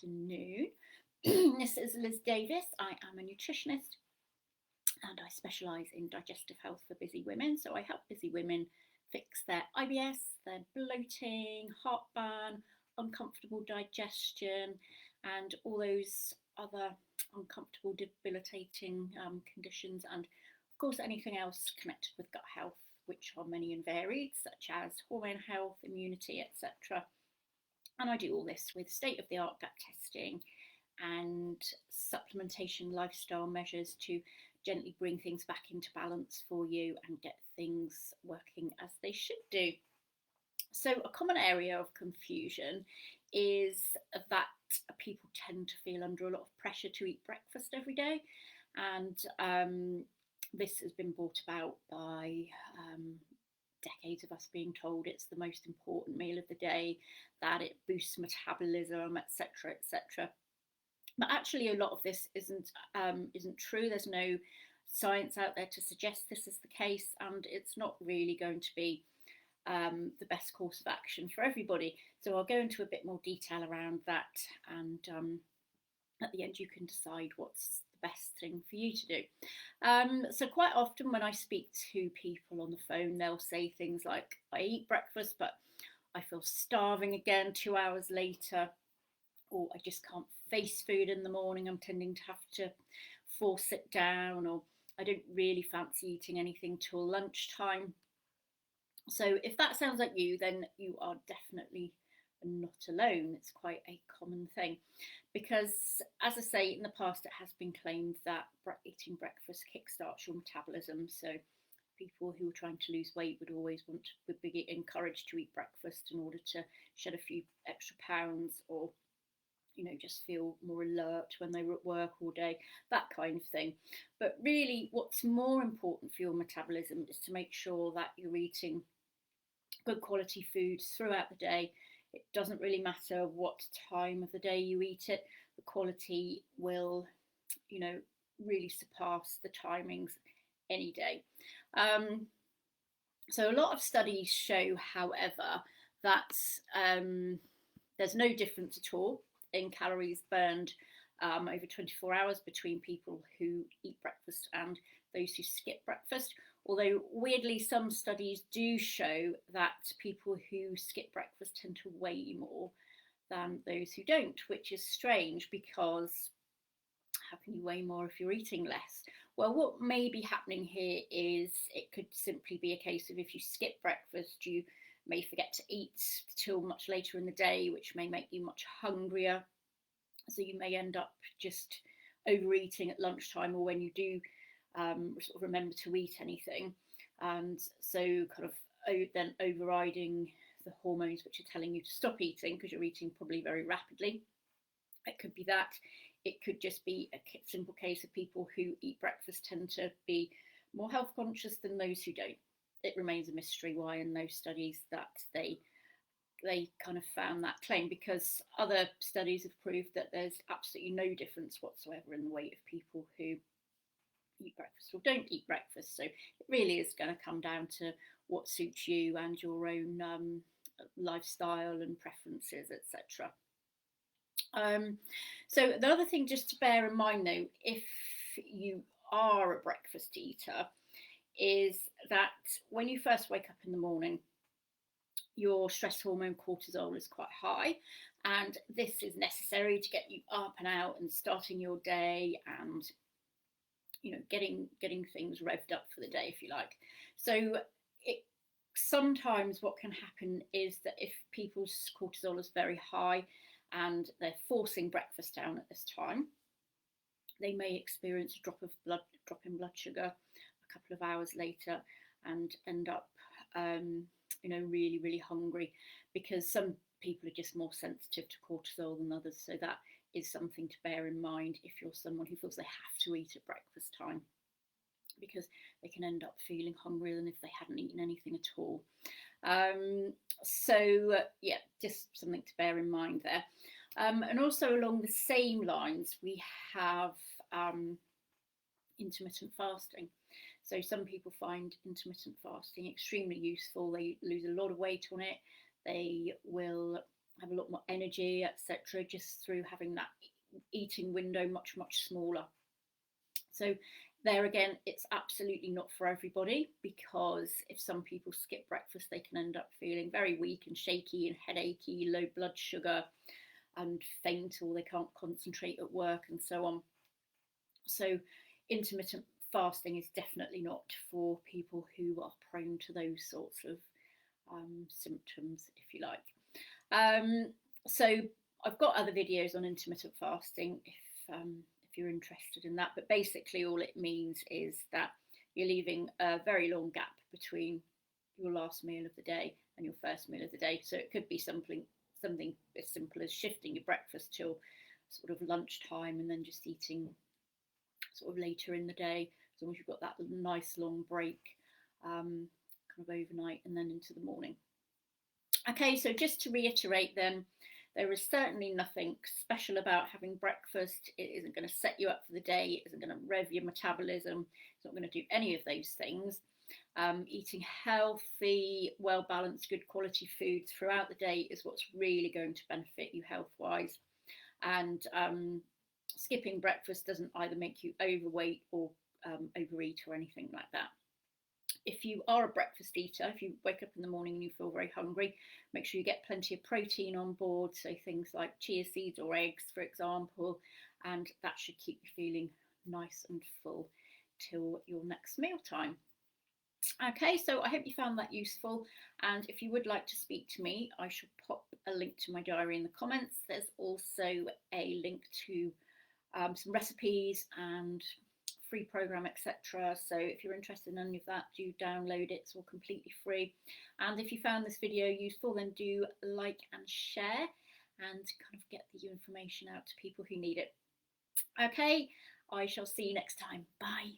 afternoon. This is Liz Davis. I am a nutritionist and I specialise in digestive health for busy women. So I help busy women fix their IBS, their bloating, heartburn, uncomfortable digestion, and all those other uncomfortable, debilitating conditions, and of course anything else connected with gut health, which are many and varied, such as hormone health, immunity, etc. And I do all this with state-of-the-art gut testing and supplementation lifestyle measures to gently bring things back into balance for you and get things working as they should do. So a common area of confusion is that people tend to feel under a lot of pressure to eat breakfast every day, and this has been brought about by decades of us being told it's the most important meal of the day, that it boosts metabolism, etc., etc. But actually, a lot of this isn't true. There's no science out there to suggest this is the case, and it's not really going to be the best course of action for everybody. So I'll go into a bit more detail around that, and at the end you can decide what's the best thing for you to do. So quite often when I speak to people on the phone, they'll say things like, I eat breakfast but I feel starving again 2 hours later, or I just can't face food in the morning, I'm tending to have to force it down, or I don't really fancy eating anything till lunchtime. So if that sounds like you, then you are definitely not alone. It's quite a common thing, because as I say, in the past it has been claimed that eating breakfast kickstarts your metabolism. So people who are trying to lose weight would be encouraged to eat breakfast in order to shed a few extra pounds, or just feel more alert when they were at work all day, that kind of thing. But really, what's more important for your metabolism is to make sure that you're eating good quality foods throughout the day. It doesn't really matter what time of the day you eat it, the quality will, really surpass the timings any day. So a lot of studies show, however, that there's no difference at all in calories burned over 24 hours between people who eat breakfast and those who skip breakfast. Although weirdly, some studies do show that people who skip breakfast tend to weigh more than those who don't, which is strange, because how can you weigh more if you're eating less? Well, what may be happening here is it could simply be a case of, if you skip breakfast, you may forget to eat till much later in the day, which may make you much hungrier. So you may end up just overeating at lunchtime, or when you do sort of remember to eat anything, and so kind of then overriding the hormones which are telling you to stop eating because you're eating probably very rapidly. It could be that. It could just be a simple case of people who eat breakfast tend to be more health conscious than those who don't. It remains a mystery why in those studies that they kind of found that claim, because other studies have proved that there's absolutely no difference whatsoever in the weight of people who eat breakfast or don't eat breakfast. So it really is going to come down to what suits you and your own lifestyle and preferences, etc. So the other thing just to bear in mind, though, if you are a breakfast eater, is that when you first wake up in the morning, your stress hormone cortisol is quite high, and this is necessary to get you up and out and starting your day, and getting things revved up for the day, if you like. So sometimes what can happen is that if people's cortisol is very high and they're forcing breakfast down at this time, they may experience a drop in blood sugar a couple of hours later and end up really, really hungry, because some people are just more sensitive to cortisol than others. So that is something to bear in mind if you're someone who feels they have to eat at breakfast time, because they can end up feeling hungrier than if they hadn't eaten anything at all. Yeah, just something to bear in mind there. And also along the same lines, we have intermittent fasting. So some people find intermittent fasting extremely useful. They lose a lot of weight on it. They will have a lot more energy, etc., just through having that eating window much smaller. So there again, it's absolutely not for everybody, because if some people skip breakfast, they can end up feeling very weak and shaky and headachy, low blood sugar, and faint, or they can't concentrate at work and so on. So intermittent fasting is definitely not for people who are prone to those sorts of symptoms, if you like. So I've got other videos on intermittent fasting if you're interested in that, but basically all it means is that you're leaving a very long gap between your last meal of the day and your first meal of the day. So it could be something as simple as shifting your breakfast till sort of lunchtime and then just eating sort of later in the day, as long as you've got that nice long break kind of overnight and then into the morning. Okay, so just to reiterate then, there is certainly nothing special about having breakfast. It isn't going to set you up for the day. It isn't going to rev your metabolism. It's not going to do any of those things. Eating healthy, well-balanced, good quality foods throughout the day is what's really going to benefit you health-wise. And skipping breakfast doesn't either make you overweight or overeat or anything like that. If you are a breakfast eater, if you wake up in the morning and you feel very hungry, make sure you get plenty of protein on board, so things like chia seeds or eggs, for example, and that should keep you feeling nice and full till your next meal time. Okay, so I hope you found that useful, and if you would like to speak to me, I shall pop a link to my diary in the comments. There's also a link to some recipes and free program, etc. So if you're interested in any of that, do download it. It's all completely free. And if you found this video useful, then do like and share and kind of get the information out to people who need it. Okay, I shall see you next time. Bye.